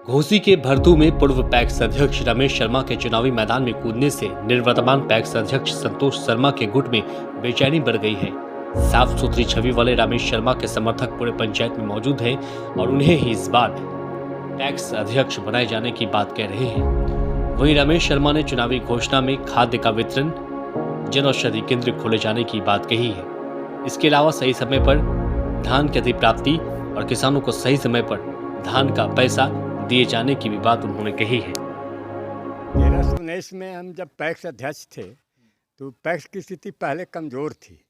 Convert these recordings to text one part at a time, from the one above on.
घोसी के भरतू में पूर्व पैक्स अध्यक्ष रमेश शर्मा के चुनावी मैदान में कूदने से निर्वर्तमान पैक्स अध्यक्ष संतोष शर्मा के गुट में बेचैनी बढ़ गई है। साफ सुथरी छवि वाले रमेश शर्मा के समर्थक पूरे पंचायत में मौजूद हैं और उन्हें ही इस बार पैक्स अध्यक्ष बनाए जाने की बात कह रहे हैं। वहीं रमेश शर्मा ने चुनावी घोषणा में खाद्य का वितरण, जन औषधि केंद्र खोले जाने की बात कही है। इसके अलावा सही समय पर धान की अधिप्राप्ति और किसानों को सही समय पर धान का पैसा दिए जाने की भी बात उन्होंने कही है। 1319 में हम जब पैक्स अध्यक्ष थे तो पैक्स की स्थिति पहले कमज़ोर थी।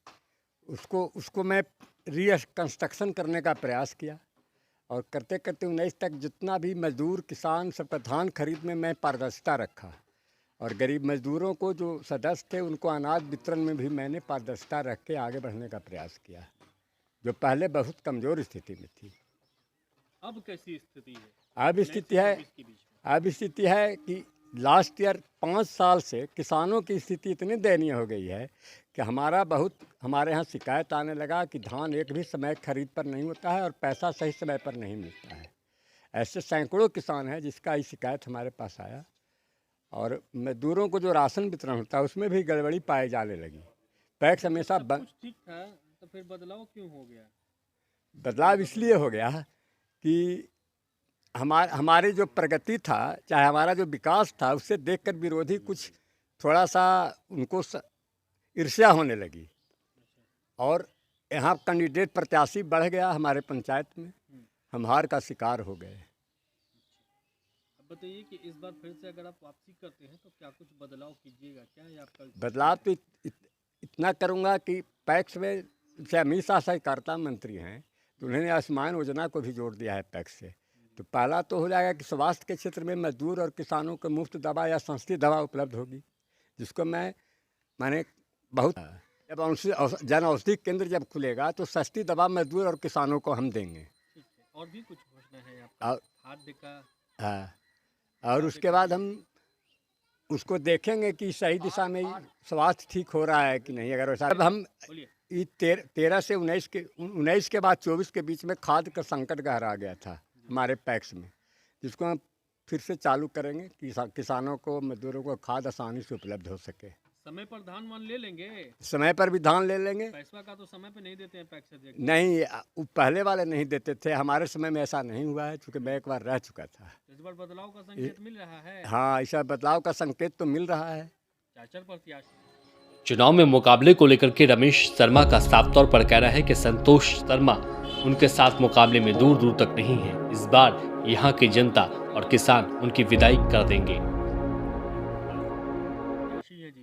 उसको मैं रिकंस्ट्रक्शन करने का प्रयास किया और करते करते 19 तक जितना भी मजदूर किसान सबका धान खरीद में मैं पारदर्शिता रखा और गरीब मजदूरों को जो सदस्य थे उनको अनाज वितरण में भी मैंने पारदर्शिता रख के आगे बढ़ने का प्रयास किया, जो पहले बहुत कमज़ोर स्थिति में थी। अब कैसी स्थिति है? अब स्थिति है कि लास्ट ईयर 5 साल से किसानों की स्थिति इतनी दयनीय हो गई है कि हमारे यहाँ शिकायत आने लगा कि धान एक भी समय खरीद पर नहीं होता है और पैसा सही समय पर नहीं मिलता है। ऐसे सैकड़ों किसान हैं जिसका ये शिकायत हमारे पास आया और मजदूरों को जो राशन वितरण होता है उसमें भी गड़बड़ी पाई जाने लगी। पैक्स हमेशा ठीक था, तो फिर बदलाव क्यों हो गया? बदलाव इसलिए हो गया कि हमारी जो प्रगति था, चाहे हमारा जो विकास था, उससे देखकर विरोधी कुछ थोड़ा सा उनको ईर्ष्या होने लगी और यहाँ कैंडिडेट प्रत्याशी बढ़ गया हमारे पंचायत में, हम हार का शिकार हो गए। अब बताइए कि इस बार फिर से अगर आप वापसी करते हैं तो क्या कुछ बदलाव कीजिएगा? क्या है आपका बदलाव? तो इतना करूँगा कि पैक्स में से हमेशा सहकारिता मंत्री हैं तो उन्होंने आयुष्मान योजना को भी जोड़ दिया है पैक्स से। तो पहला तो हो जाएगा कि स्वास्थ्य के क्षेत्र में मजदूर और किसानों को मुफ्त दवा या सस्ती दवा उपलब्ध होगी, जिसको मैंने बहुत जब जन औषधि केंद्र जब खुलेगा तो सस्ती दवा मजदूर और किसानों को हम देंगे। और भी कुछ घोषणा है आपका? खाद्य का? हाँ, और उसके बाद हम उसको देखेंगे कि सही दिशा में स्वास्थ्य ठीक हो रहा है कि नहीं। अगर वैसा अब हम 13 से 19 के बाद 24 के बीच में खाद्य का संकट गहरा गया था हमारे पैक्स में, जिसको हम फिर से चालू करेंगे कि किसानों को मजदूरों को खाद आसानी से उपलब्ध हो सके। समय पर धान मान ले लेंगे? समय पर भी धान ले लेंगे। पैसा का तो समय पे नहीं देते हैं पैक्स अध्यक्ष? नहीं, पहले वाले नहीं देते थे, हमारे समय में ऐसा नहीं हुआ है क्योंकि मैं एक बार रह चुका था। इस बार बदलाव का संकेत मिल रहा है? हाँ, इस बार बदलाव का संकेत तो मिल रहा है। चाचर प्रत्याशी चुनाव में मुकाबले को लेकर के रमेश शर्मा का साफ तौर पर कहना है कि संतोष शर्मा उनके साथ मुकाबले में दूर दूर तक नहीं है। इस बार यहाँ की जनता और किसान उनकी विदाई कर देंगे।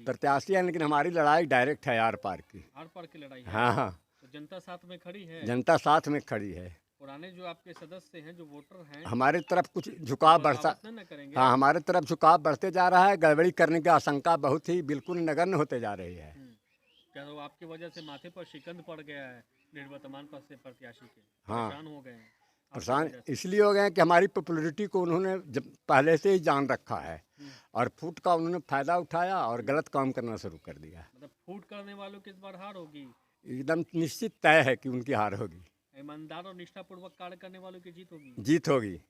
प्रत्याशी है, लेकिन हमारी लड़ाई डायरेक्ट है आर पार की लड़ाई है। हाँ, तो जनता साथ में खड़ी है? जनता साथ में खड़ी है। पुराने जो आपके सदस्य हैं, जो वोटर हैं, हमारे तरफ कुछ झुकाव बढ़ता, हाँ, हमारे तरफ झुकाव बढ़ते जा रहा है। गड़बड़ी करने की आशंका बहुत ही बिल्कुल नगण्य होते जा रही है। क्या तो आपकी वजह से माथे पर शिकंद पड़ गया है निर्वर्तमान पद से प्रत्याशी के? हाँ, परेशान हो गए हैं? परेशान इसलिए हो गए हैं कि हमारी पॉपुलरिटी को उन्होंने पहले से ही जान रखा है और फूट का उन्होंने फायदा उठाया और गलत काम करना शुरू कर दिया। मतलब फूट करने वालों की इस बार हार होगी? एकदम निश्चित तय है कि उनकी हार होगी। ईमानदार और निष्ठापूर्वक कार्य करने वालों की जीत होगी? जीत होगी।